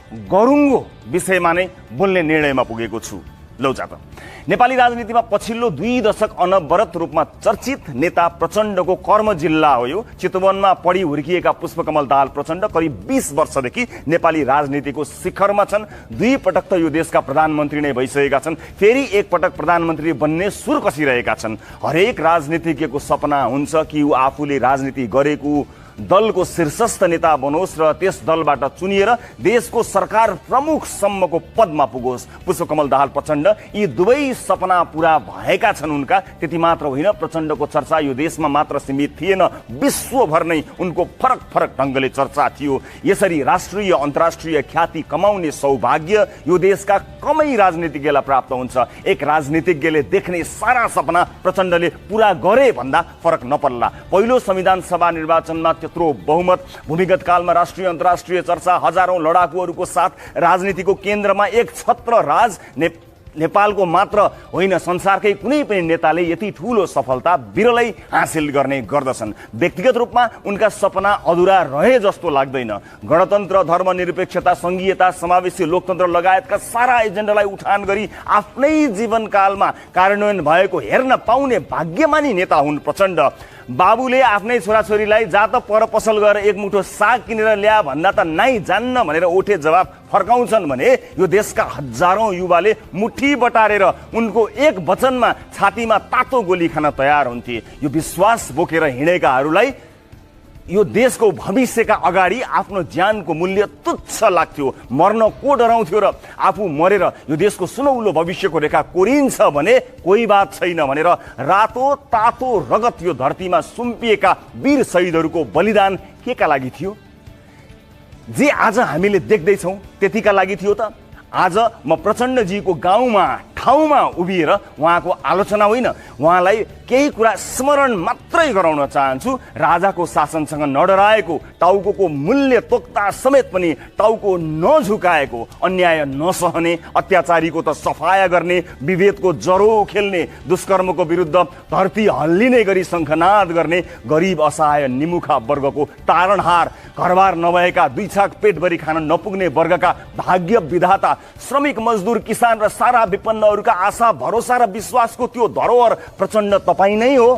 गरुङ्गो विषयमा नै बोल्ने निर्णयमा पुगेको छु। लौ जा त। नेपाली राजनीतिमा पछिल्लो 2 दशक अनवरत रूपमा चर्चित नेता प्रचण्डको कर्म जिल्ला हो यो। चितवनमा पढी हुर्किएका पुष्पकमल दाहाल प्रचण्ड करिब 20 वर्षदेखि नेपाली राजनीतिको शिखरमा छन्। 2 पटक त यो देशका प्रधानमन्त्री नै भइसकेका छन्, फेरि एक पटक प्रधानमन्त्री बन्ने सुर कसिरहेका छन्। हरेक राजनीतिज्ञको सपना हुन्छ कि ऊ आफूले राजनीति गरेको दलको शीर्षस्थ नेता बनोस् र त्यस दलबाट चुनिएर देशको सरकार प्रमुखसम्मको पदमा पुगोस्। पुष्पकमल दाहाल प्रचण्ड यी दुवै सपना पूरा भएका छन् उनका। त्यति मात्र होइन, प्रचण्डको चर्चा यो देशमा मात्र सीमित थिएन, विश्वभर नै उनको फरक फरक ढङ्गले चर्चा थियो। यसरी राष्ट्रिय अन्तर्राष्ट्रिय ख्याति कमाउने सौभाग्य यो देशका कमै राजनीतिज्ञलाई प्राप्त हुन्छ। एक राजनीतिज्ञले देख्ने सारा सपना प्रचण्डले पूरा गरे भन्दा फरक नपर्ला। पहिलो संविधान सभा निर्वाचनमा त्यत्रो बहुमत, भूमिगत कालमा राष्ट्रिय अन्तर्राष्ट्रिय चर्चा, हजारौं लडाकुहरूको साथ राजनीतिको केन्द्रमा एक छत्र राज, नेपालको मात्र होइन संसारकै कुनै पनि नेताले यति ठूलो सफलता बिरलै हासिल गर्ने गर्दछन्। व्यक्तिगत रूपमा उनका सपना अधुरा रहे जस्तो लाग्दैन। गणतन्त्र, धर्मनिरपेक्षता, संघीयता, समावेशी लोकतन्त्र लगायतका सारा एजेन्डालाई उठान गरी आफ्नै जीवनकालमा कार्यान्वयन भएको हेर्न पाउने भाग्यमानी नेता हुन् प्रचण्ड। बाबुले आफ्नै छोराछोरीलाई जा त पर पसल गएर एक मुठो साग किनेर ल्या भन्दा त नाइ जान्न भनेर ओठे जवाब फर्काउँछन् भने यो देशका हजारौं युवाले मुठी बटारेर उनको एक वचनमा छातीमा तातो गोली खान तयार हुन्थे। यो विश्वास बोकेर हिँडेकाहरूलाई यो देशको भविष्यका अगाडि आफ्नो ज्यानको मूल्य तुच्छ लाग्थ्यो। मर्न को डराउँथ्यो र आफू मरेर यो देशको सुनौलो भविष्यको रेखा कोरिन्छ भने कोही बात छैन भनेर रातो तातो रगत यो धरतीमा सुम्पिएका वीर शहीदहरूको बलिदान केका लागि थियो? जे आज हामीले देख्दैछौँ त्यतिका लागि थियो त? आज म प्रचण्डजीको गाउँमा ठाउँमा उभिएर उहाँको आलोचना होइन, उहाँलाई केही कुरा स्मरण मात्रै गराउन चाहन्छु। राजाको शासनसँग नडराएको, टाउको मूल्य तोक्दा समेत पनि टाउको नझुकाएको, अन्याय नसहने, अत्याचारीको त सफाया गर्ने, विभेदको जरो खेल्ने, दुष्कर्मको विरुद्ध धरती हल्लिने गरी शङ्खनाद गर्ने, गरिब असहाय निमुखा वर्गको तारणहार, घरबार नभएका 2 छाक पेटभरि खान नपुग्ने वर्गका भाग्य विधाता, श्रमिक मजदुर, किसान र सारा विपन्नहरूका आशा भरोसा र विश्वासको त्यो धरोहर प्रचण्ड तपाईँ नै हो।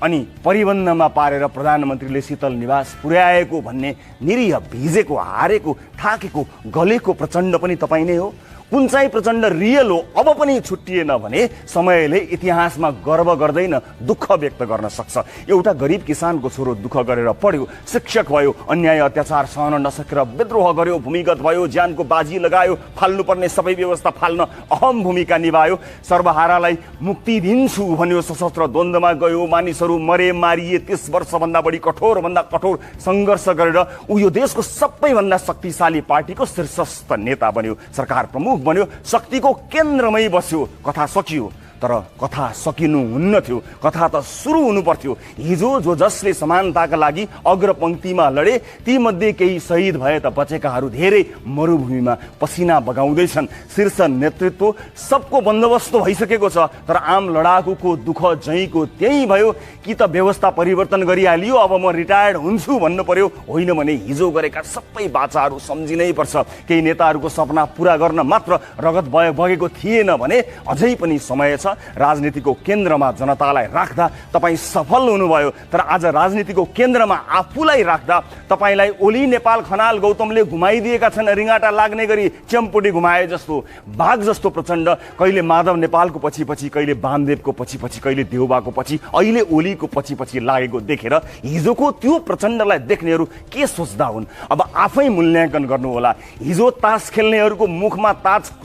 अनि परिबन्धमा पारेर प्रधानमन्त्रीले शीतल निवास पुर्याएको भन्ने निरीह भिजेको, हारेको, थाकेको, गलेको प्रचण्ड पनि तपाईँ नै हो। कुन चाहिँ प्रचण्ड रियल हो अब पनि छुट्टिएन भने समयले इतिहासमा गर्व गर्दैन, दुःख व्यक्त गर्न सक्छ। एउटा गरिब किसानको छोरो दुःख गरेर पढ्यो, शिक्षक भयो, अन्याय अत्याचार सहन नसकेर विद्रोह गर्यो, भूमिगत भयो, ज्यानको बाजी लगायो, फाल्नुपर्ने सबै व्यवस्था फाल्न अहम भूमिका निभायो, सर्वहारालाई मुक्ति दिन्छु भन्यो, सशस्त्र द्वन्द्वमा गयो, मानिसहरू मरे, मारिए, 30 वर्षभन्दा बढी कठोरभन्दा कठोर सङ्घर्ष गरेर ऊ यो देशको सबैभन्दा शक्तिशाली पार्टीको शीर्षस्थ नेता बन्यो, सरकार प्रमुख बन्यो, शक्तिको केन्द्रमै बस्यो। कथा सकियो, तर कथा सकिनु हुन्न थियो, कथा त सुरु हुनु पर्थ्यो। हिजो जो जसले समानताका लागि अग्रपङ्क्तिमा लडे ती मध्ये केही शहीद भए त बचेकाहरू धेरै मरुभूमिमा पसिना बगाउँदैछन्। शीर्ष नेतृत्व सबको बन्दोबस्त भइसकेको छ, तर आम लडाकुको दुःख जहीँको त्यही भयो। कि त व्यवस्था परिवर्तन गरिहालियो, अब म रिटायर्ड हुन्छु भन्नु पर्यो, होइन भने हिजो गरेका सबै बाचाहरू सम्झिनै पर्छ। केही नेताहरूको सपना पूरा गर्न मात्र रगत बगेको थिएन भने अझै पनि समय छ। राजनीतिको केन्द्रमा जनतालाई राख्दा तपाईँ सफल हुनुभयो, तर आज राजनीतिको केन्द्रमा आफूलाई राख्दा तपाईँलाई ओली, नेपाल, खनाल, गौतमले घुमाइदिएका छन्। रिङाटा लाग्ने गरी च्याम्पुटी घुमाए जस्तो, बाघ जस्तो प्रचण्ड कहिले माधव नेपालको पछि पछि, कहिले वामदेवको पछि पछि, कहिले देउबाको पछि, अहिले ओलीको पछि पछि लागेको देखेर हिजोको त्यो प्रचण्डलाई देख्नेहरू के सोच्दा हुन्? अब आफै मूल्याङ्कन गर्नु होला। हिजो तास खेल्नेहरूको मुखमा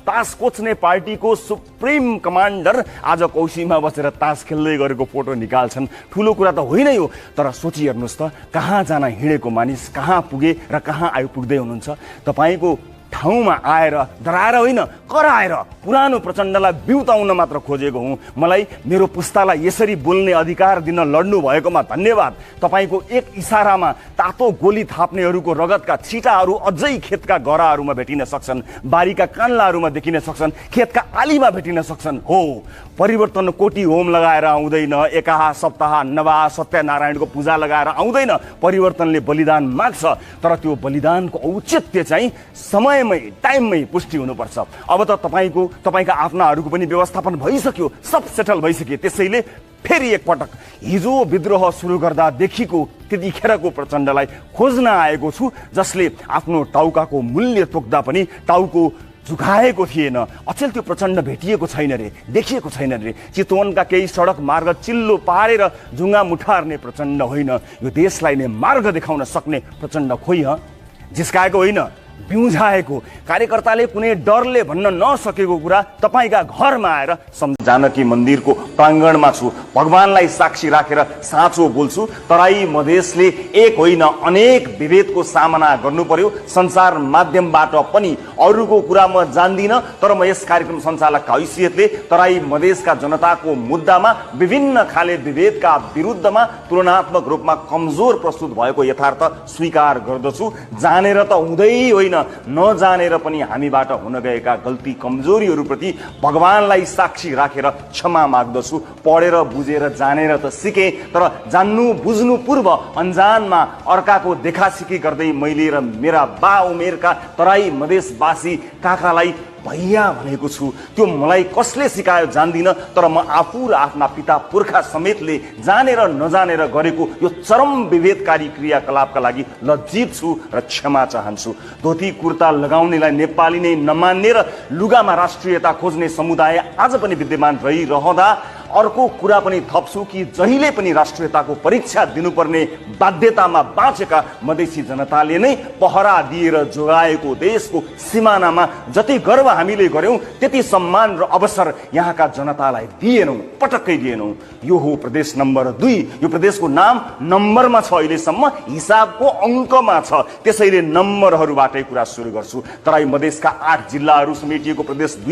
तास कोच्ने पार्टीको सुप्रिम कमान्डर आज कौशीमा बसेर तास खेल्दै गरेको फोटो निकाल्छन्। ठुलो कुरा त होइन यो, तर सोचिहेर्नुहोस् त, कहाँ जान हिँडेको मानिस कहाँ पुगे र कहाँ आइपुग्दै हुनुहुन्छ। तपाईँको ठाउँमा आएर डराएर होइन, कराएर पुरानो प्रचण्डलाई बिउताउन मात्र खोजेको हुँ। मलाई मेरो पुस्तालाई यसरी बोल्ने अधिकार दिन लड्नु भएकोमा धन्यवाद। तपाईँको एक इसारामा तातो गोली थाप्नेहरूको रगतका छिटाहरू अझै खेतका गराहरूमा भेटिन सक्छन्, बारीका कान्लाहरूमा देखिन सक्छन्, खेतका आलीमा भेटिन सक्छन्। हो, परिवर्तन कोटी होम लगाएर आउँदैन, एकाहा सप्ताह नवाह सत्यनारायणको पूजा लगाएर आउँदैन। परिवर्तनले बलिदान माग्छ, तर त्यो बलिदानको औचित्य चाहिँ समयमै टाइममै पुष्टि हुनुपर्छ। अब त तपाईँका आफ्नाहरूको पनि व्यवस्थापन भइसक्यो, सब सेटल भइसक्यो। त्यसैले फेरि एकपटक हिजो विद्रोह सुरु गर्दादेखिको त्यतिखेरको प्रचण्डलाई खोज्न आएको छु, जसले आफ्नो टाउकाको मूल्य तोक्दा पनि टाउको झुकाएको थिएन। अचेल त्यो प्रचण्ड भेटिएको छैन रे, देखिएको छैन रे। चितवनका केही सडक मार्ग चिल्लो पारेर जुङ्गा मुठार्ने प्रचण्ड होइन, यो देशलाई नै मार्ग देखाउन सक्ने प्रचण्ड खोइ जिस्काएको होइन, बिउझाएको। कार्यकर्ताले कुनै डरले भन्न नसकेको कुरा तपाईँका घरमा आएर जानकी मन्दिरको प्राङ्गणमा छु, भगवानलाई साक्षी राखेर साँचो बोल्छु। तराई मधेसले एक होइन अनेक विभेदको सामना गर्नु पर्यो सञ्चार माध्यमबाट पनि। अरूको कुरा म जान्दिनँ, तर म यस कार्यक्रम सञ्चालकका हैसियतले तराई मधेसका जनताको मुद्दामा विभिन्न खाले विभेदका विरुद्धमा तुलनात्मक रूपमा कमजोर प्रस्तुत भएको यथार्थ स्वीकार गर्दछु। जानेर त हुँदै होइन, नजानेर पनि हामीबाट हुन गएका गल्ती कमजोरीहरूप्रति भगवानलाई साक्षी राखेर क्षमा माग्दछु। पढेर बुझेर जानेर त सिकेँ, तर जान्नु बुझ्नु पूर्व अन्जानमा अर्काको देखासिकी गर्दै मैले र मेरा बा उमेरका तराई मधेसवासी काकालाई भैया भनेको छु। त्यो मलाई कसले सिकायो जान्दिनँ, तर म आफू र आफ्ना पिता पुर्खा समेतले जानेर नजानेर गरेको यो चरम विभेदकारी क्रियाकलापका लागि लज्जित छु र क्षमा चाहन्छु। धोती कुर्ता लगाउनेलाई नेपाली नै नमान्ने र लुगामा राष्ट्रियता खोज्ने समुदाय आज पनि विद्यमान रहिरहँदा अर्को कुरा पनि थप्छु कि जहिले पनि राष्ट्रियताको परीक्षा दिनुपर्ने बाध्यतामा बाँचेका मधेसी जनताले नै पहरा दिएर जोगाएको देशको सिमानामा जति गर्व हामीले गर्यौं त्यति सम्मान र अवसर यहाँका जनतालाई दिएनौं, पटक्कै दिएनौं। यो हो प्रदेश नम्बर 2। यो प्रदेशको नाम नम्बरमा छ, अहिलेसम्म हिसाबको अङ्कमा छ। त्यसैले नम्बरहरूबाटै कुरा सुरु गर्छु। तराई मधेसका 8 जिल्लाहरू समेटिएको प्रदेश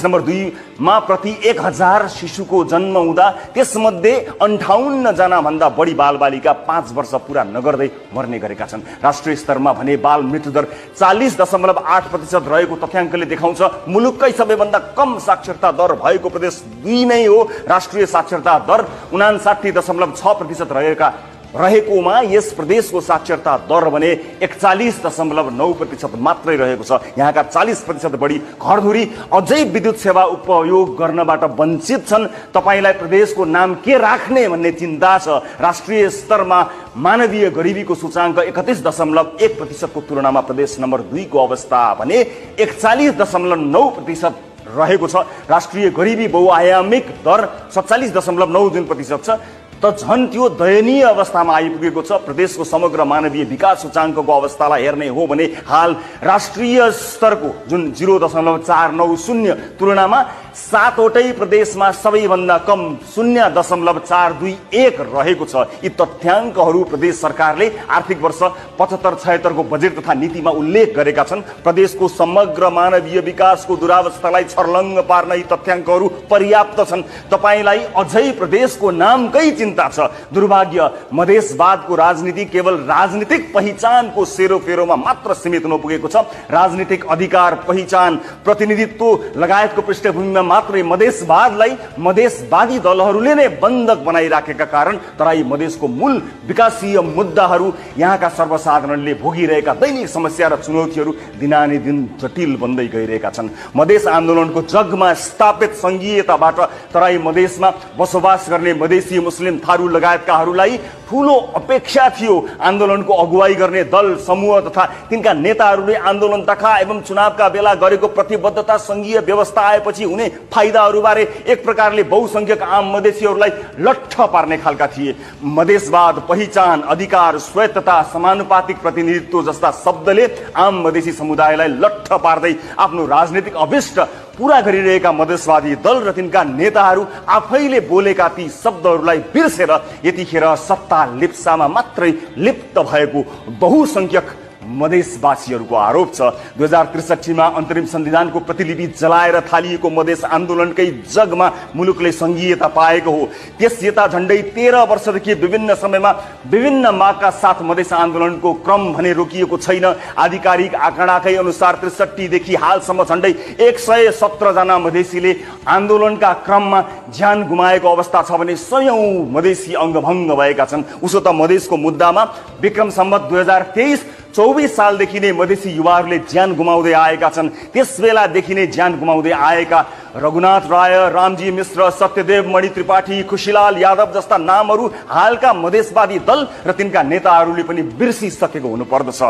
नम्बर 2 मा प्रति 1000 शिशुको जन्म हुँदा त्यसमध्ये 58 जना भन्दा बढी बालबालिका 5 वर्ष पूरा नगर्दै मर्ने गरेका छन्। राष्ट्रिय स्तरमा भने बाल मृत्युदर 40.8% रहेको तथ्याङ्कले देखाउँछ। मुलुककै सबैभन्दा कम साक्षरता दर भएको प्रदेश 2 नै हो। राष्ट्रिय साक्षरता दर 59.6% रहेकोमा यस प्रदेशको साक्षरता दर भने 41.9% मात्रै रहेको छ। यहाँका 40% बढी घरधुरी अझै विद्युत सेवा उपयोग गर्नबाट वञ्चित छन्। तपाईलाई प्रदेशको नाम के राख्ने भन्ने चिन्ता छ। राष्ट्रिय स्तरमा मानवीय गरिबीको सूचाङ्क 31.1% को तुलनामा प्रदेश नम्बर 2 को अवस्था भने 41.9% रहेको छ। राष्ट्रिय गरिबी बहुआयामिक दर 47.9% छ। त झन् त्यो दयनीय अवस्थामा आइपुगेको छ। प्रदेशको समग्र मानवीय विकास सूचाङ्कको अवस्थालाई हेर्ने हो भने हाल राष्ट्रिय स्तरको जुन 0.490 तुलनामा 7 वटै प्रदेशमा सबैभन्दा कम 0.421 रहेको छ। यी तथ्याङ्कहरू प्रदेश सरकारले आर्थिक वर्ष 75-76 को बजेट तथा नीतिमा उल्लेख गरेका छन्। प्रदेशको समग्र मानवीय विकासको दुरावस्थालाई छर्लङ्ग पार्न यी तथ्याङ्कहरू पर्याप्त छन्। तपाईलाई अझै प्रदेशको नामकै चिन्ता छ। दुर्भाग्य मधेसवादको राजनीति केवल राजनीतिक पहिचानको सेरोफेरोमा मात्र सीमित नपुगेको छ। राजनीतिक अधिकार, पहिचान, प्रतिनिधित्व लगायतको पृष्ठभूमिमा मात्रै मधेसवादलाई मधेसवादी दलहरूले नै बन्धक बनाइराखेका कारण तराई मधेसको मूल विकासीय मुद्दाहरू, यहाँका सर्वसाधारणले भोगिरहेका दैनिक समस्या र चुनौतीहरू दिनानुदिन जटिल बन्दै गइरहेका छन्। मधेस आन्दोलनको जगमा स्थापित संघीयताबाट तराई मधेसमा बसोबास गर्ने मधेसी मुस्लिम थारू लगायतकाहरूलाई ठूलो अपेक्षा थियो। आन्दोलनको अगुवाई गर्ने दल समूह तथा तिनका नेताहरूले आन्दोलन तथा एवं चुनावका बेला गरेको प्रतिबद्धता संघीय व्यवस्था आएपछि हुने फाइदाहरूबारे एक प्रकारले बहुसंख्यक आम मधेसीहरूलाई लट्ठ पार्ने खालका थिए। मधेसवाद, पहिचान, अधिकार, स्वायत्तता, समानुपातिक प्रतिनिधित्व जस्ता शब्दले आम मधेसी समुदायलाई लट्ठ पार्दै आफ्नो राजनीतिक अभिष्ट पूरा गरिरहेका मधेसवादी दल र तिनका नेताहरू आफैले बोलेका ती शब्दहरूलाई बिर्सेर यतिखेर सत्ता लिप्सामा मात्रै लिप्त भएको बहुसंख्यक मधेसवासीहरूको आरोप छ। 2063 मा अन्तरिम संविधानको प्रतिलिपि जलाएर थालिएको मधेस आन्दोलनकै जगमा मुलुकले संघीयता पाएको हो। त्यस यता झण्डै 13 वर्षदेखि विभिन्न समयमा विभिन्न मागका साथ मधेस आन्दोलनको क्रम भने रोकिएको छैन। आधिकारिक आँकडाकै अनुसार 63 देखि हालसम्म झण्डै 117 जना मधेसीले आन्दोलनका क्रममा ज्यान गुमाएको अवस्था छ भने सयौं मधेसी अङ्गभङ्ग भएका छन्। उसो त मधेसको मुद्दामा विक्रम सम्वत 2023-24 सालदेखि नै मधेसी युवाहरूले ज्यान गुमाउँदै आएका छन्। त्यसबेलादेखि नै ज्यान गुमाउँदै आएका रघुनाथ राय, रामजी मिश्र, सत्यदेव मणि त्रिपाठी, खुशीलाल यादव जस्ता नामहरू हालका मधेसवादी दल र तिनका नेताहरूले पनि बिर्सिसकेको हुनुपर्दछ।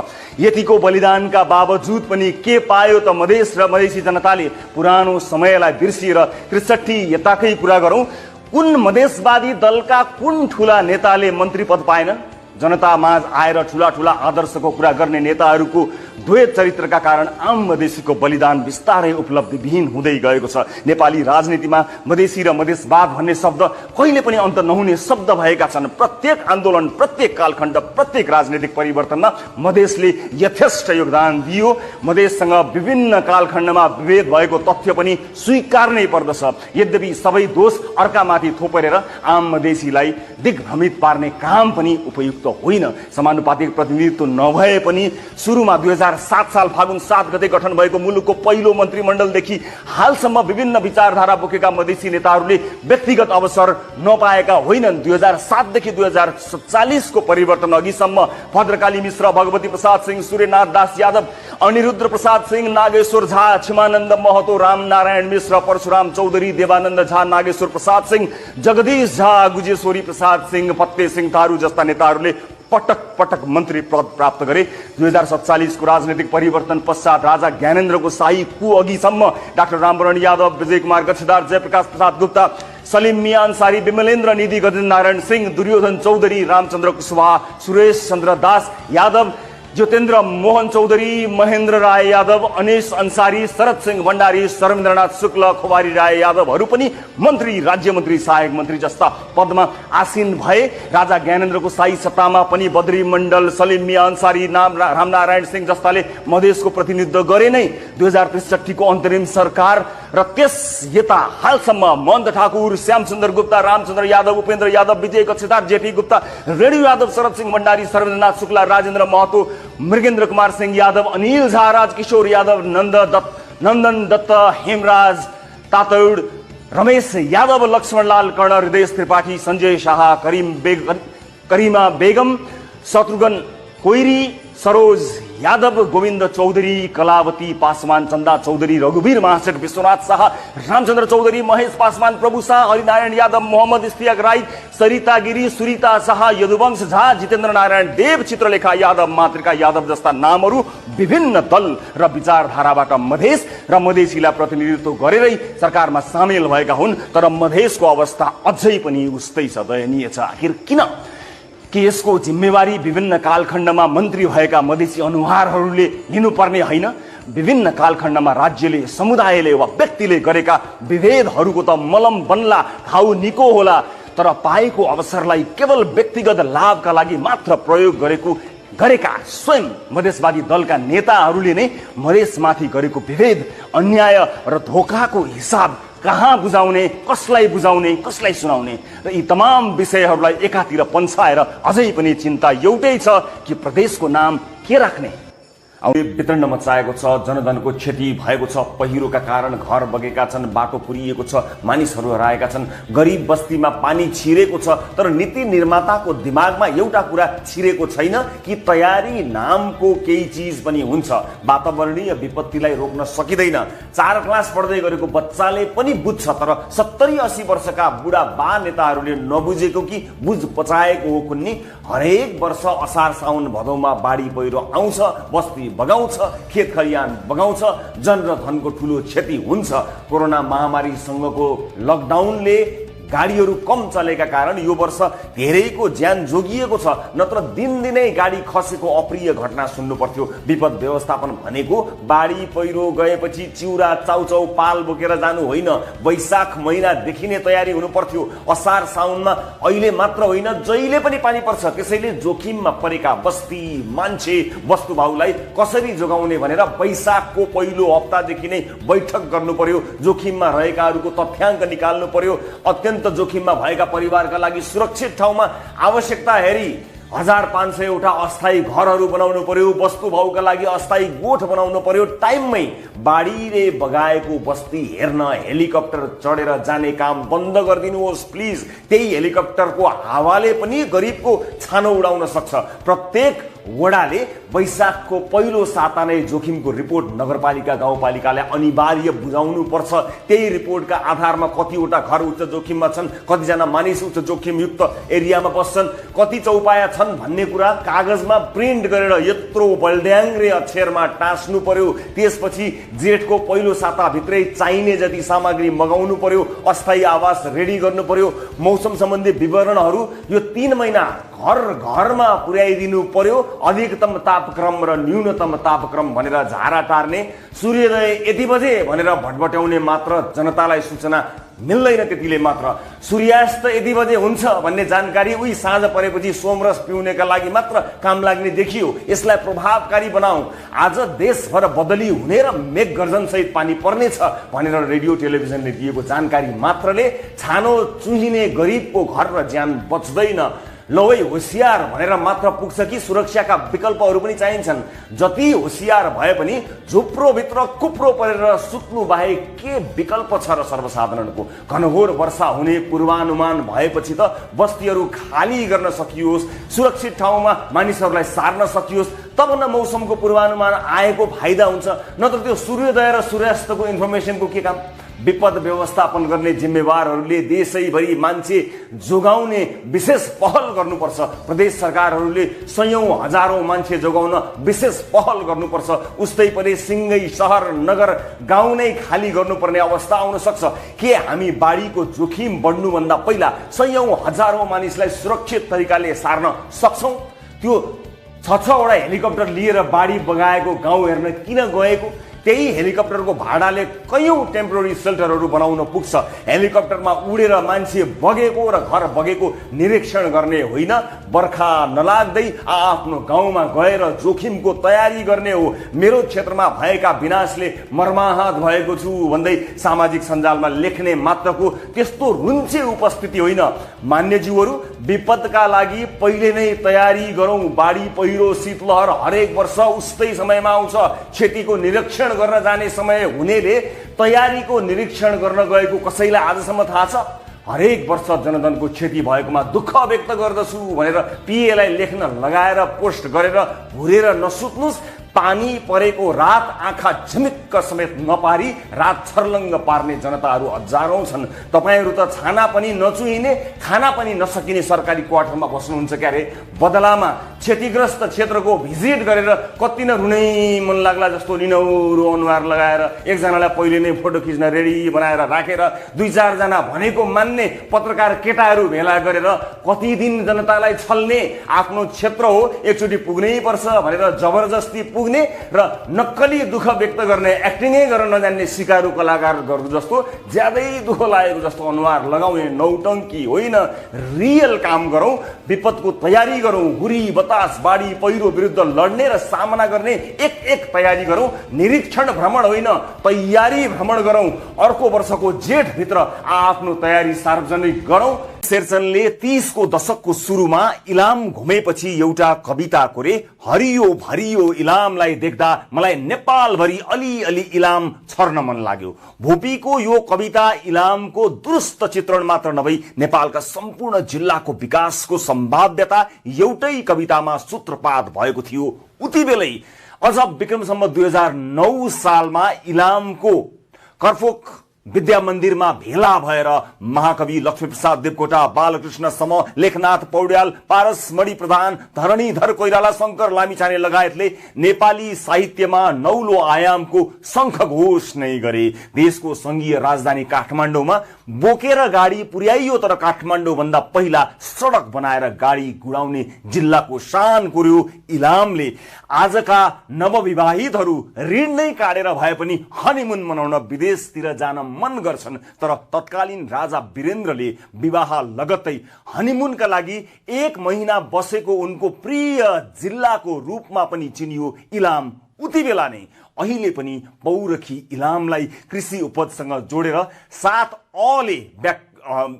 यतिको बलिदानका बावजुद पनि के पायो त मधेस र मधेसी जनताले? पुरानो समयलाई बिर्सिएर 63 यताकै कुरा गरौँ। कुन मधेसवादी दलका कुन ठूला नेताले मन्त्री पद पाएन? जनतामाझ आएर ठूला ठूला आदर्शको कुरा गर्ने नेताहरूको द्वैत चरित्रका कारण आम मधेसीको बलिदान बिस्तारै उपलब्धिविहीन हुँदै गएको छ। नेपाली राजनीतिमा मधेसी र मधेसवाद भन्ने शब्द कहिले पनि अन्त नहुने शब्द भएका छन्। प्रत्येक आन्दोलन, प्रत्येक कालखण्ड, प्रत्येक राजनीतिक परिवर्तनमा मधेसले यथेष्ट योगदान दियो। मधेससँग विभिन्न कालखण्डमा विभेद भएको तथ्य पनि स्वीकार्नै पर्दछ। यद्यपि सबै दोष अर्कामाथि थोपरेर आम मधेसीलाई दिग्भ्रमित पार्ने काम पनि उपयुक्त होइन। समानुपातिक प्रतिनिधित्व नभए पनि सुरुमा 2007 साल फागुन 7 गते गठन भएको मुलुकको पहिलो मन्त्रीमण्डलदेखि हालसम्म विभिन्न विचारधारा बोकेका मधेसी नेताहरूले व्यक्तिगत अवसर नपाएका होइनन्। 2007 देखि 2047 को परिवर्तन अघिसम्म भद्रकाली मिश्र, भगवती प्रसाद सिंह, सूर्यनाथ दास यादव, अनिरुद्ध प्रसाद सिंह, नागेश्वर झा, छिमानन्द महतो, रामनारायण मिश्र, परशुराम चौधरी, देवानन्द झा, नागेश्वर प्रसाद सिंह, जगदीश झा, गुजेश्वरी प्रसाद सिंह, फत्ते सिंह थारू जस्ता नेताहरूले पटक पटक मन्त्री पद प्राप्त गरे। 2047 को राजनीतिक परिवर्तन पश्चात राजा ज्ञानेन्द्रको शाही कु अघिसम्म डाक्टर रामवरण यादव, विजय कुमार गच्छेदार, जयप्रकाश प्रसाद गुप्ता, सलिम मिया अन्सारी, विमलेन्द्र निधि, गजेन्द्र नारायण सिंह, दुर्योधन चौधरी, रामचन्द्र कुशवाहा, सुरेश चन्द्र दास यादव, ज्योतेन्द्र मोहन चौधरी, महेन्द्र राय यादव, अनिश अन्सारी, शरद सिंह भण्डारी, शर्मेन्द्रनाथ शुक्ल, खोबारी राय यादवहरू पनि मन्त्री, राज्य मन्त्री, सहायक मन्त्री जस्ता पदमा आसीन भए। राजा ज्ञानेन्द्रको शाही सत्तामा पनि बद्री मण्डल, सलिम मिया अन्सारी, रामनारायण सिंह जस्ताले मधेसको प्रतिनिधित्व गरे नै। 2063 को अन्तरिम सरकार र त्यस यता हालसम्म मन्द ठाकुर, श्यामसुन्दर गुप्ता, रामचन्द्र यादव, उपेन्द्र यादव, विजय कक्षेदार, जेपी गुप्ता, रेणु यादव, शरद सिंह भण्डारी, शर्मेन्द्रनाथ शुक्ला, राजेन्द्र महतो, मृगेन्द्र कुमार सिंह यादव, अनिल झा, राजकिशोर यादव, नन्दन दत्त, हेमराज तातौड, रमेश यादव, लक्ष्मणलाल कर्ण, हृदय त्रिपाठी, संजय शाह, करिमा बेगम, शत्रुघ्न कोइरी, सरोज यादव, गोविन्द चौधरी, कलावती पासवान, चन्दा चौधरी, रघुवीर महासेठ, विश्वनाथ शाह, रामचन्द्र चौधरी, महेश पासवान, प्रभु शाह, हरिनारायण यादव, मोहम्मद इस्तियाक राई, सरिता गिरी, सुरिता शाह, यदुवंश झा, जितेन्द्र नारायण देव, चित्रलेखा यादव, मातृका यादव जस्ता नामहरू विभिन्न दल र विचारधाराबाट मधेस र मधेसीलाई प्रतिनिधित्व गरेरै सरकारमा सामेल भएका हुन्। तर मधेसको अवस्था अझै पनि उस्तै छ, दयनीय छ। आखिर किन? के यसको जिम्मेवारी विभिन्न कालखण्डमा मन्त्री भएका मधेसी अनुहारहरूले लिनुपर्ने होइन? विभिन्न कालखण्डमा राज्यले, समुदायले वा व्यक्तिले गरेका विभेदहरूको त मलम बन्ला, घाउ निको होला, तर पाएको अवसरलाई केवल व्यक्तिगत लाभका लागि मात्र प्रयोग गरेका स्वयं मधेसवादी दलका नेताहरूले नै मधेसमाथि गरेको विभेद, अन्याय र धोकाको हिसाब कहाँ बुझाउने, कसलाई सुनाउने र यी तमाम विषयहरूलाई एकातिर पन्छाएर अझै पनि चिन्ता एउटै छ कि प्रदेशको नाम के राख्ने। वितरण मचाएको छ, जनधनको क्षति भएको छ, पहिरोका कारण घर बगेका छन्, बाटो पुरिएको छ, मानिसहरू हराएका छन्, गरिब बस्तीमा पानी छिरेको छ। तर नीति निर्माताको दिमागमा एउटा कुरा छिरेको छैन कि तयारी नामको केही चिज पनि हुन्छ। वातावरणीय विपत्तिलाई रोक्न सकिँदैन। 4 क्लास पढ्दै गरेको बच्चाले पनि बुझ्छ, तर 70-80 वर्षका बुढा बा नेताहरूले नबुझेको कि बुझ पचाएको हो कुन्नी। हरेक वर्ष असार साउन भदौमा बाढी पहिरो आउँछ, बस्ती बगाउँछ, खेत खरियान बगाउँछ, जन र धनको ठुलो क्षति हुन्छ। कोरोना महामारीसँगको लकडाउनले गाडीहरू कम चलेका कारण यो वर्ष धेरैको ज्यान जोगिएको छ, नत्र दिनदिनै गाडी खसेको अप्रिय घटना सुन्नु पर्थ्यो। विपद व्यवस्थापन भनेको बाढी पहिरो गएपछि चिउरा चाउचाउ पाल बोकेर जानु होइन, वैशाख महिनादेखि नै तयारी हुनु पर्थ्यो। असार साउनमा अहिले मात्र होइन, जहिले पनि पानी पर्छ। त्यसैले जोखिममा परेका बस्ती, मान्छे, वस्तुभाउलाई कसरी जोगाउने भनेर वैशाखको पहिलो हप्तादेखि नै बैठक गर्नु पर्यो। जोखिममा रहेकाहरूको तथ्याङ्क निकाल्नु पर्यो। अत्यन्त जोखिममा भएका परिवारका लागि सुरक्षित ठाउँमा आवश्यकता हेरी 1500 वटा अस्थायी घरहरू बनाउनु पर्यो। वस्तुभाउका लागि अस्थायी गोठ बनाउनु पर्यो। टाइममै बाढीले बगाएको बस्ती हेर्न हेलिकप्टर चढेर जाने काम बन्द गरिदिनुहोस् प्लिज। त्यही हेलिकप्टरको हावाले पनि गरिबको छानो उडाउन सक्छ। प्रत्येक वडाले वैशाखको पहिलो साता नै जोखिमको रिपोर्ट नगरपालिका गाउँपालिकाले अनिवार्य बुझाउनु पर्छ। त्यही रिपोर्टका आधारमा कतिवटा घर उच्च जोखिममा छन्, कतिजना मानिस उच्च जोखिमयुक्त एरियामा बस्छन्, कति चौपाया छन् भन्ने कुरा कागजमा प्रिन्ट गरेर यत्रो बल्ड्याङ्ग्रे अक्षरमा टाँस्नु पर्यो। त्यसपछि जेठको पहिलो साताभित्रै चाहिने जति सामग्री मगाउनु पर्यो। अस्थायी आवास रेडी गर्नु पर्यो। मौसम सम्बन्धी विवरणहरू यो 3 महिना घर घरमा पुर्याइदिनु पर्यो। अधिकतम तापक्रम र न्यूनतम तापक्रम भनेर झारा टार्ने, सूर्योदय यति बजे भनेर भटभट्याउने मात्र जनतालाई सूचना मिल्दैन। त्यतिले मात्र सूर्यास्त यति बजे हुन्छ भन्ने जानकारी उही साँझ परेपछि सोमरस पिउनेका लागि मात्र काम लाग्ने देखियो। यसलाई प्रभावकारी बनाऊ। आज देशभर बदली हुने र मेघगर्जन सहित पानी पर्नेछ भनेर रेडियो टेलिभिजनले दिएको जानकारी मात्रले छानो चुहिने गरिबको घर र ज्यान बच्दैन। लौ है होशियार भनेर मात्र पुग्छ कि सुरक्षाका विकल्पहरू पनि चाहिन्छन्। जति होशियार भए पनि झुप्रोभित्र कुप्रो परेर सुत्नु बाहेक के विकल्प छ र सर्वसाधारणको? घनघोर वर्षा हुने पूर्वानुमान भएपछि त बस्तीहरू खाली गर्न सकियोस्, सुरक्षित ठाउँमा मानिसहरूलाई सार्न सकियोस्, तब न मौसमको पूर्वानुमान आएको फाइदा हुन्छ। नत्र त्यो सूर्योदय र सूर्यास्तको इन्फर्मेसनको के काम? विपद व्यवस्थापन गर्ने जिम्मेवारहरूले देशैभरि मान्छे जोगाउने विशेष पहल गर्नुपर्छ। प्रदेश सरकारहरूले सयौं हजारौं मान्छे जोगाउन विशेष पहल गर्नुपर्छ। उस्तै पनि सिंगै शहर नगर गाउँ नै खाली गर्नुपर्ने अवस्था आउन सक्छ। के हामी बाढीको जोखिम बढ्नुभन्दा पहिला सयौं हजारौं मानिसलाई सुरक्षित तरिकाले सार्न सक्छौं? त्यो 6 वटा हेलिकप्टर लिएर बाढी बगाएको गाउँ हेर्न किन गएको? त्यही हेलिकप्टरको भाडाले कयौं टेम्पोररी सेल्टरहरू बनाउन पुग्छ। हेलिकप्टरमा उडेर मान्छे बगेको र घर बगेको निरीक्षण गर्ने होइन, बर्खा नलाग्दै आफ्नो गाउँमा गएर जोखिमको तयारी गर्ने हो। मेरो क्षेत्रमा भएका विनाशले मर्माहत भएको छु भन्दै सामाजिक सञ्जालमा लेख्ने मात्रको त्यस्तो रुन्चे उपस्थिति होइन। मान्यज्यूहरू, विपदका लागि पहिले नै तयारी गरौँ। बाढी पहिरो शीतलहर हरेक वर्ष उस्तै समयमा आउँछ। क्षतिको निरीक्षण गर्न जाने समय हुनेले तयारीको निरीक्षण गर्न गएको कसैलाई आजसम्म थाहा छ? हरेक वर्ष जनधनको क्षति भएकोमा दुःख व्यक्त गर्दछु भनेर पिएलाई लेख्न लगाएर पोस्ट गरेर भुरेर नसुत्नुस्। पानी परेको रात आँखा झिमिक्क समेत नपारी रात छर्लङ्ग पार्ने जनताहरू हजारौं छन्। तपाईहरू त छाना पनि नचुहिने, खाना पनि नसकिने सरकारी क्वार्टरमा बस्नुहुन्छ क्यारे? बदलामा क्षतिग्रस्त क्षेत्रको भिजिट गरेर कति न रुनै मन लाग्ला जस्तो निनौरो अनुहार लगाएर एकजनालाई पहिले नै फोटो खिच्न रेडी बनाएर राखेर 2-4 जना भनेको मान्ने पत्रकार केटाहरू भेला गरेर कति दिन जनतालाई छल्ने? आफ्नो क्षेत्र हो, एकचोटि पुग्नै पर्छ भनेर जबरजस्ती पुग्ने र नक्कली दुःख व्यक्त गर्ने, एक्टिङै गर्न नजान्ने सिकारु कलाकारहरू जस्तो ज्यादै दुःख लागेको जस्तो अनुहार लगाउने नौटङ्की होइन। रियल काम गरौँ, विपदको तयारी गरौँ। हुरी बतास बाढी पहिरो विरुद्ध लड्ने र सामना गर्ने एक तयारी गरौँ। निरीक्षण भ्रमण होइन, तयारी भ्रमण गरौँ। अर्को वर्षको जेठभित्र आफ्नो तयारी सार्वजनिक गरौँ। शेरचनले 30 को दशकको सुरुमा इलाम घुमेपछि एउटा कविता कोरे। हरियो भरियो इलामलाई देख्दा मलाई नेपालभरि अलिअलि इलाम छर्न मन लाग्यो। भोपीको यो कविता इलामको दुरुस्त चित्रण मात्र नभई नेपालका सम्पूर्ण जिल्लाको विकासको सम्भाव्यता एउटै कवितामा सूत्रपात भएको थियो। उति बेलै अझ विक्रम सम्वत 2009 सालमा इलामको करफोक विद्या मन्दिरमा भेला भएर महाकवि लक्ष्मीप्रसाद देवकोटा, बालकृष्ण सम, लेखनाथ पौड्याल, पारस मणि प्रधान, धरणीधर कोइराला, शङ्कर लामिछाने लगायतले नेपाली साहित्यमा नौलो आयामको शङ्खघोष नै गरे। देशको संघीय राजधानी काठमाडौँमा बोकेर गाडी पुर्याइयो, तर काठमाडौँ भन्दा पहिला सडक बनाएर गाडी गुडाउने जिल्लाको शान कोर्यो इलामले। आजका नवविवाहितहरू ऋण नै काटेर भए पनि हनीमुन मनाउन विदेशतिर जान मन गर्छन्, तर तत्कालीन राजा वीरेन्द्रले विवाह लगत्तै हनीमुनका लागि 1 महिना बसेको उनको प्रिय जिल्लाको रूपमा पनि चिनियो इलाम। उति बेला नै अहिले पनि पौरखी इलामलाई कृषि उपजसँग जोडेर 7 अले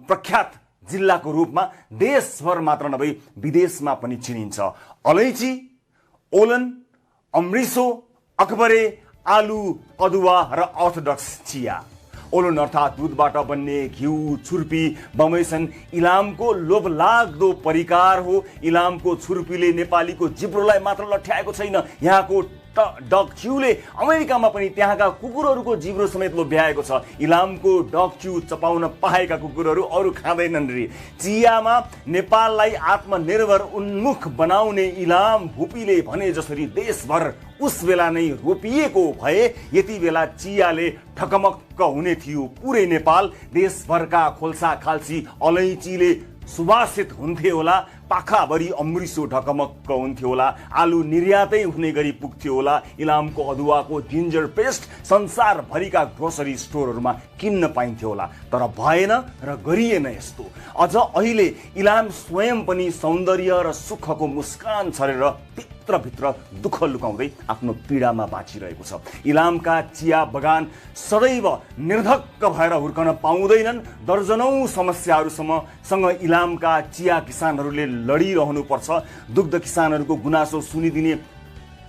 प्रख्यात जिल्लाको रूपमा देशभर मात्र नभई विदेशमा पनि चिनिन्छ। अलैँची, ओलन, अमृसो, अकबरे, आलु, अदुवा र अर्थोडक्स चिया। ओलन अर्थात् दूधबाट बन्ने घिउ, छुर्पी, बमैसन इलामको लोभलाग्दो परिकार हो। इलामको छुर्पीले नेपालीको जिब्रोलाई मात्र लठ्याएको छैन, यहाँको डग च्युले अमेरिकामा पनि त्यहाँका कुकुरहरूको जिब्रो समेत लोभ्याएको छ। इलामको डग च्यु चपाउन पाएका कुकुरहरू अरू खाँदैनन् रे। चियामा नेपाललाई आत्मनिर्भर उन्मुख बनाउने इलाम भूपीले भने जसरी देशभर उस बेला नै रोपिएको भए यति बेला चियाले ठकमक्क हुने थियो पुरै नेपाल। देशभरका खोल्सा खाल्सी अलैँचीले सुवासित हुन्थे होला, पाखाभरि अमृसो ढकमक्क हुन्थ्यो होला, आलु निर्यातै हुने गरी पुग्थ्यो होला। इलामको अदुवाको जिन्जर पेस्ट संसारभरिका ग्रोसरी स्टोरहरूमा किन्न पाइन्थ्यो होला, तर भएन र गरिएन यस्तो। अझ अहिले इलाम स्वयं पनि सौन्दर्य र सुखको मुस्कान छरेर भित्र दुःख लुकाउँदै आफ्नो पीडामा बाँचिरहेको छ। इलामका चिया बगान सदैव निर्धक्क भएर हुर्कन पाउँदैनन्। दर्जनौं समस्याहरूसँग इलामका चिया किसानहरूले लडिरहनुपर्छ। दुग्ध किसानहरूको गुनासो सुनिदिने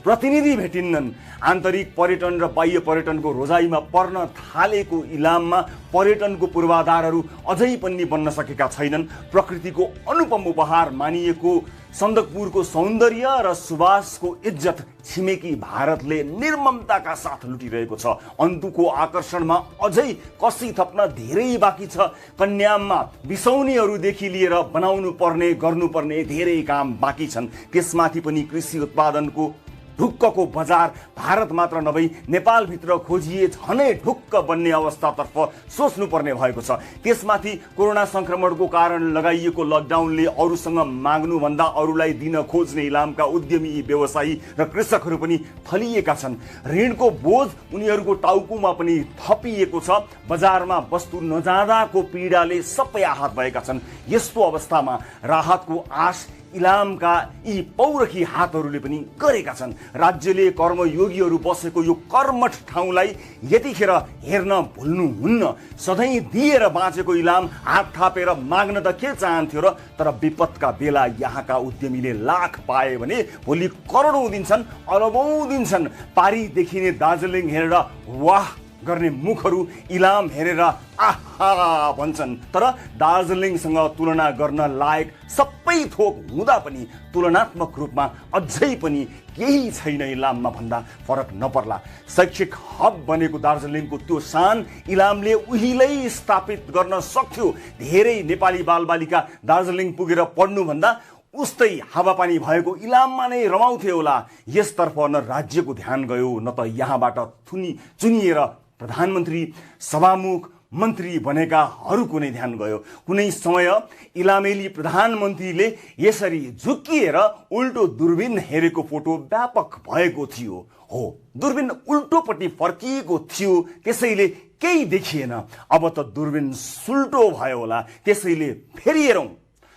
प्रतिनिधि भेटिन्नन्। आन्तरिक पर्यटन र बाह्य पर्यटनको रोजाइमा पर्न थालेको इलाममा पर्यटनको पूर्वाधारहरू अझै पनि बन्न सकेका छैनन्। प्रकृतिको अनुपम उपहार मानिएको सन्दकपुरको सौन्दर्य र सुवासको इज्जत छिमेकी भारतले निर्ममताका साथ लुटिरहेको छ। अन्तुको आकर्षणमा अझै कसी थप्न धेरै बाँकी छ। कन्याममा बिसौनीहरूदेखि लिएर बनाउनु पर्ने गर्नुपर्ने धेरै काम बाँकी छन्। त्यसमाथि पनि कृषि उत्पादनको ढुक्कको बजार भारत मात्र नभई नेपालभित्र खोजिए झनै ढुक्क बन्ने अवस्थातर्फ सोच्नुपर्ने भएको छ। त्यसमाथि कोरोना संक्रमणको कारण लगाइएको लकडाउनले अरूसँग माग्नुभन्दा अरूलाई दिन खोज्ने इलामका उद्यमी व्यवसायी र कृषकहरू पनि थलिएका छन्। ऋणको बोझ उनीहरूको टाउकोमा पनि थपिएको छ। बजारमा वस्तु नजाँदाको पीडाले सबै आहत भएका छन्। यस्तो अवस्थामा राहतको आश इलामका यी पौरखी हातहरूले पनि गरेका छन्। राज्यले कर्मयोगीहरू बसेको यो कर्मठ ठाउँलाई यतिखेर हेर्न भुल्नुहुन्न। सधैँ दिएर बाँचेको इलाम हात थापेर माग्न त के चाहन्थ्यो र, तर विपदका बेला यहाँका उद्यमीले लाख पाए भने भोलि करोडौं दिन्छन्, अरबौं दिन्छन्। पारी देखिने दार्जिलिङ हेरेर वाह गर्ने मुखहरू इलाम हेरेर आहा भन्छन्, तर दार्जिलिङसँग तुलना गर्न लायक सबै थोक हुँदा पनि तुलनात्मक रूपमा अझै पनि केही छैन इलाममा भन्दा फरक नपर्ला। शैक्षिक हब बनेको दार्जिलिङको त्यो शान इलामले उहिल्यै स्थापित गर्न सक्थ्यो। धेरै नेपाली बालबालिका दार्जिलिङ पुगेर पढ्नुभन्दा उस्तै हावापानी भएको इलाममा नै रमाउँथे होला। यसतर्फ न राज्यको ध्यान गयो, न त यहाँबाट चुनिएर प्रधानमन्त्री, सभामुख, मन्त्री बनेकाहरूको नै ध्यान गयो। कुनै समय इलामेली प्रधानमन्त्रीले यसरी झुक्किएर उल्टो दूरबीन हेरेको फोटो व्यापक भएको थियो। हो, दूरबीन उल्टोपट्टि फर्किएको थियो, त्यसैले केही देखिएन। अब त दूरबीन सुल्टो भयो होला, त्यसैले फेरि हेरौँ।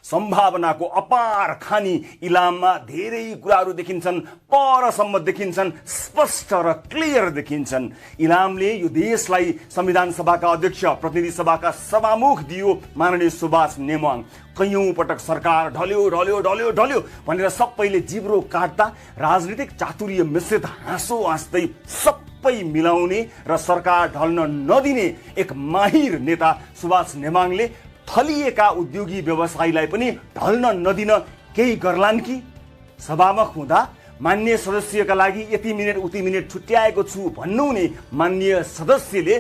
सम्भावनाको अपार खानी इलाममा धेरै कुराहरू देखिन्छन्, परसम्म देखिन्छन्, स्पष्ट र क्लियर देखिन्छन्। इलामले यो देशलाई संविधान सभाका अध्यक्ष, प्रतिनिधि सभाका सभामुख दियो माननीय सुभाष नेमाङ। कैयौं पटक सरकार ढल्यो ढल्यो ढल्यो ढल्यो भनेर सबैले जिब्रो काट्दा राजनीतिक चातुर्य मिश्रित हाँसो हाँस्दै सबै मिलाउने र सरकार ढल्न नदिने एक माहिर नेता सुभाष नेमाङले थलिएका उद्योगी व्यवसायीलाई पनि ढल्न नदिन केही गर्लान् कि? सभामुख हुँदा माननीय सदस्यका लागि यति मिनेट उति मिनेट छुट्याएको छु भन्नु नै माननीय सदस्यले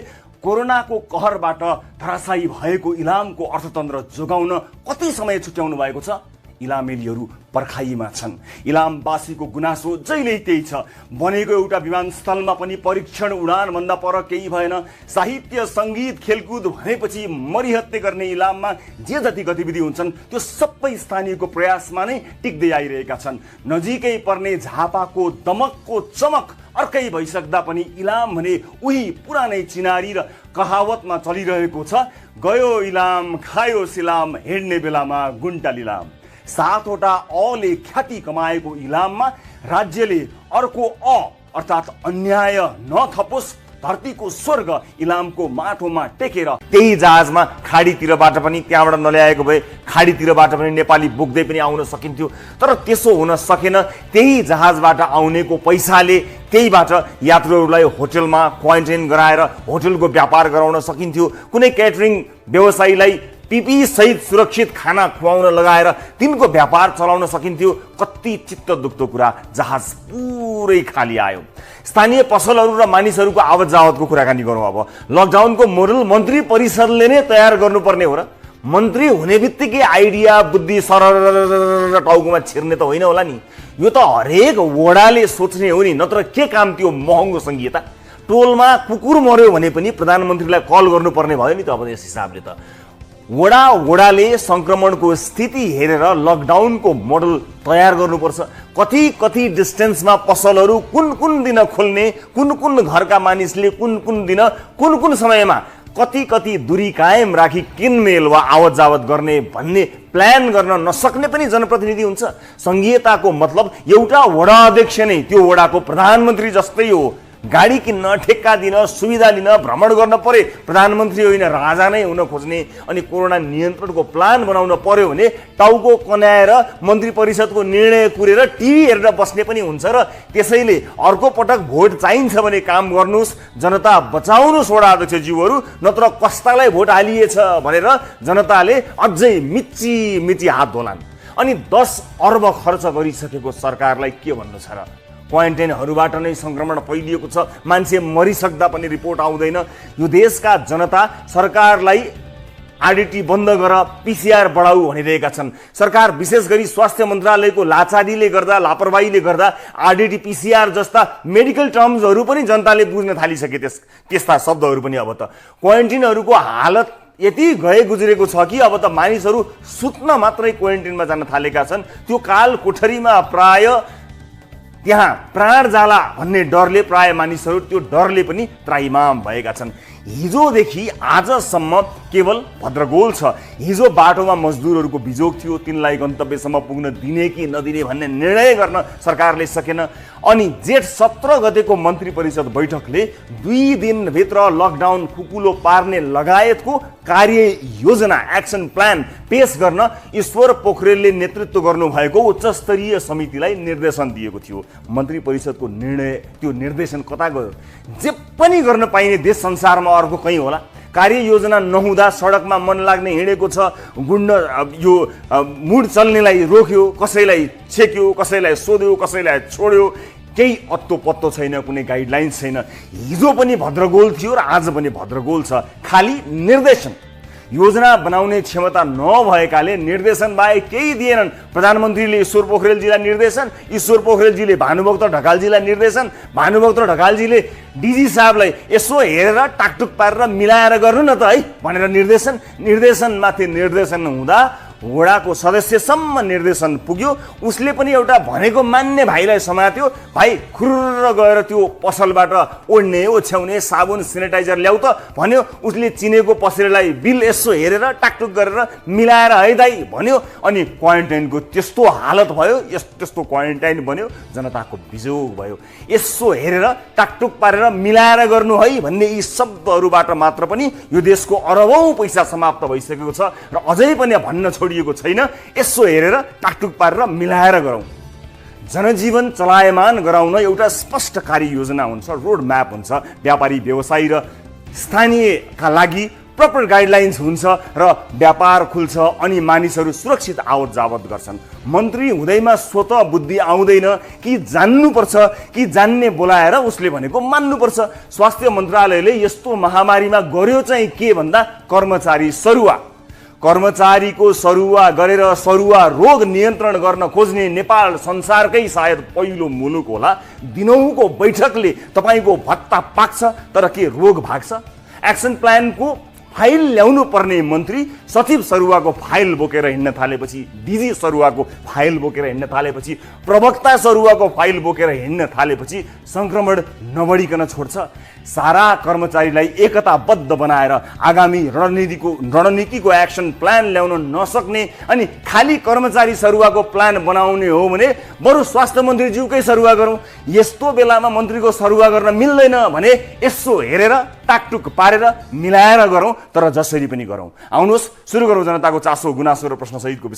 कोरोनाको कहरबाट धराशायी भएको इलामको अर्थतन्त्र जोगाउन कति समय छुट्याउनु भएको छ? इलामेलीहरू पर्खाइमा छन्। इलामवासीको गुनासो जहिल्यै त्यही छ। बनेको एउटा विमानस्थलमा पनि परीक्षण उडान भन्दा पर केही भएन। साहित्य, सङ्गीत, खेलकुद भनेपछि मरिहत्ते गर्ने इलाममा जे जति गतिविधि हुन्छन् त्यो सबै स्थानीयको प्रयासमा नै टिक्दै आइरहेका छन्। नजिकै पर्ने झापाको दमकको चमक अर्कै भइसक्दा पनि इलाम भने उही पुरानै चिनारी र कहावतमा चलिरहेको छ, गयो इलाम खायो सिलाम हिँड्ने बेलामा गुन्टा लिलाम। 7 वटा अले ख्याति कमाएको इलाममा राज्यले अर्को अर्थात् अन्याय नथपोस्, धरतीको स्वर्ग इलामको माटोमा टेकेर त्यही जहाजमा खाडीतिरबाट पनि त्यहाँबाट नल्याएको भए खाडीतिरबाट पनि नेपाली बोक्दै पनि आउन सकिन्थ्यो। तर त्यसो हुन सकेन। त्यही जहाजबाट आउनेको पैसाले त्यहीबाट यात्रुहरूलाई होटलमा क्वारेन्टाइन गराएर होटलको व्यापार गराउन सकिन्थ्यो। कुनै क्याटरिङ व्यवसायीलाई पिपी सहित सुरक्षित खाना खुवाउन लगाएर तिनको व्यापार चलाउन सकिन्थ्यो। कति चित्त दुख्दो कुरा, जहाज पुरै खाली आयो। स्थानीय पसलहरू र मानिसहरूको आवत जावतको कुराकानी गरौँ। अब लकडाउनको मोडल मन्त्री परिषदले नै तयार गर्नुपर्ने हो र? मन्त्री हुने बित्तिकै आइडिया बुद्धि सरर टाउकोमा छिर्ने त होइन होला नि। यो त हरेक वडाले सोच्ने हो नि, नत्र के काम त्यो महँगो सङ्घीयता। टोलमा कुकुर मर्यो भने पनि प्रधानमन्त्रीलाई कल गर्नुपर्ने भयो नि त। अब यस हिसाबले त वडाले संक्रमणको स्थिति हेरेर लकडाउनको मोडल तयार गर्नुपर्छ। कति डिस्टेन्समा पसलहरू कुन दिन खोल्ने, कुन घरका मानिसले कुन दिन कुन समयमा कति दूरी कायम राखी किनमेल वा आवत जावत गर्ने भन्ने प्लान गर्न नसक्ने पनि जनप्रतिनिधि हुन्छ। संघीयताको मतलब एउटा वडा अध्यक्ष नै त्यो वडाको प्रधानमन्त्री जस्तै हो। गाडी किन्न, ठेक्का दिन, सुविधा लिन, भ्रमण गर्न परे प्रधानमन्त्री होइन राजा नै हुन खोज्ने। अनि कोरोना नियन्त्रणको प्लान बनाउन पर्यो भने टाउको कन्याएर मन्त्री परिषदको निर्णय कुरेर टिभी हेरेर बस्ने पनि हुन्छ। र त्यसैले अर्को पटक भोट चाहिन्छ भने काम गर्नुहोस्, जनता बचाउनुहोस् वडा अध्यक्षज्यूहरू, नत्र कस्तालाई भोट हालिएछ भनेर जनताले अझै मिची हात धोलान्। अनि 10 अर्ब खर्च गरिसकेको सरकारलाई के भन्नु छ र? क्वारेन्टाइनहरूबाट नै संक्रमण फैलिएको छ, मान्छे मरिसक्दा पनि रिपोर्ट आउँदैन। यो देशका जनता सरकारलाई आरडिटी बन्द गर, पिसिआर बढाऊ भनिरहेका छन्। सरकार विशेष गरी स्वास्थ्य मन्त्रालयको लाचारीले गर्दा, लापरवाहीले गर्दा आरडिटी पिसिआर जस्ता मेडिकल टर्म्सहरू पनि जनताले बुझ्न थालिसके। त्यस्ता शब्दहरू पनि अब त क्वारेन्टाइनहरूको हालत यति गए गुज्रेको छ कि अब त मानिसहरू सुत्न मात्रै क्वारेन्टाइनमा जान थालेका छन्। त्यो काल कोठरीमा प्राय त्यहाँ प्राण जाला भन्ने डरले प्राय मानिसहरू त्यो डरले पनि त्राइमाम भएका छन्। हिजोदेखि आजसम्म केवल भद्रगोल छ। हिजो बाटोमा मजदुरहरूको बिजोग थियो, तिनलाई गन्तव्यसम्म पुग्न दिने कि नदिने भन्ने निर्णय गर्न सरकारले सकेन। अनि जेठ 17 गतेको मन्त्री परिषद बैठकले 2 दिनभित्र लकडाउन खुकुलो पार्ने लगायतको कार्य योजना एक्सन प्लान पेश गर्न ईश्वर पोखरेलले नेतृत्व गर्नुभएको उच्चस्तरीय समितिलाई निर्देशन दिएको थियो। मन्त्री परिषदको निर्णय, त्यो निर्देशन कता गयो? जे पनि गर्न पाइने देश संसारमा अर्को कहीँ होला? कार्य योजना नहुँदा सडकमा मन लाग्ने हिँडेको छ, गुण्ड यो मुड चल्नेलाई रोक्यो, कसैलाई छेक्यो, कसैलाई सोध्यो, कसैलाई छोड्यो, केही अत्तो पत्तो छैन, कुनै गाइडलाइन्स छैन। हिजो पनि भद्रगोल थियो र आज पनि भद्रगोल छ। खाली निर्देशन, योजना बनाउने क्षमता नभएकाले निर्देशन बाहेक केही दिएनन्। प्रधानमन्त्रीले ईश्वर पोखरेलजीलाई निर्देशन, ईश्वर पोखरेलजीले भानुभक्त ढकालजीलाई निर्देशन, भानुभक्त ढकालजीले डिजी साहबलाई यसो हेरेर टाकटुक पारेर मिलाएर गर्नु न त है भनेर निर्देशनमाथि निर्देशन हुँदा वडाको सदस्यसम्म निर्देशन पुग्यो। उसले पनि एउटा भनेको मान्ने भाइलाई समात्यो। भाइ खुर्र गएर त्यो पसलबाट ओढ्ने ओछ्याउने साबुन सेनिटाइजर ल्याउ त भन्यो। उसले चिनेको पसलेलाई बिल यसो हेरेर टाकटुक गरेर मिलाएर है दाइ भन्यो। अनि क्वारेन्टाइनको त्यस्तो हालत भयो, त्यस्तो क्वारेन्टाइन बन्यो, जनताको बिजोग भयो। यसो हेरेर टाकटुक पारेर मिलाएर गर्नु है भन्ने यी शब्दहरूबाट मात्र पनि यो देशको अरबौं पैसा समाप्त भइसकेको छ र अझै पनि भन्न छोडिएको छैन। यसो हेरेर टाकटुक पारेर मिलाएर गरौँ। जनजीवन चलायमान गराउन एउटा स्पष्ट कार्य योजना हुन्छ, रोड म्याप हुन्छ। व्यापारी व्यवसायी र स्थानीयका लागि प्रपर गाइडलाइन्स हुन्छ र व्यापार खुल्छ अनि मानिसहरू सुरक्षित आवत जावत गर्छन्। मन्त्री हुँदैमा स्वतः बुद्धि आउँदैन कि जान्नुपर्छ कि जान्ने बोलाएर उसले भनेको मान्नुपर्छ। स्वास्थ्य मन्त्रालयले यस्तो महामारीमा गर्यो चाहिँ के भन्दा कर्मचारी सरुवा, कर्मचारीको सरुवा गरेर सरुवा रोग नियन्त्रण गर्न खोज्ने नेपाल संसारकै सायद पहिलो मुलुक होला। दिनौको बैठकले तपाईको भत्ता पाक्छ तर के रोग भाग्छ? एक्सन प्लानको फाइल ल्याउनु पर्ने मन्त्री सचिव सरुवाको फाइल बोकेर हिँड्न थालेपछि, डिजी सरुवाको फाइल बोकेर हिँड्न थालेपछि, प्रवक्ता सरुवाको फाइल बोकेर हिँड्न थालेपछि संक्रमण नबढिकन छोड्छ। सारा कर्मचारीलाई एकताबद्ध बनाएर आगामी रणनीतिको एक्सन प्लान ल्याउन नसक्ने अनि खाली कर्मचारी सरुवाको प्लान बनाउने हो भने बरु स्वास्थ्य मन्त्रीज्यूकै सरुवा गरौँ। यस्तो बेलामा मन्त्रीको सरुवा गर्न मिल्दैन भने यसो हेरेर टाकटुक पारेर मिलाएर गरौँ, तर जसरी पनि गरौँ। आउनुहोस् सुरु गरौँ जनताको चासो गुनासो र प्रश्न सहितको विषय।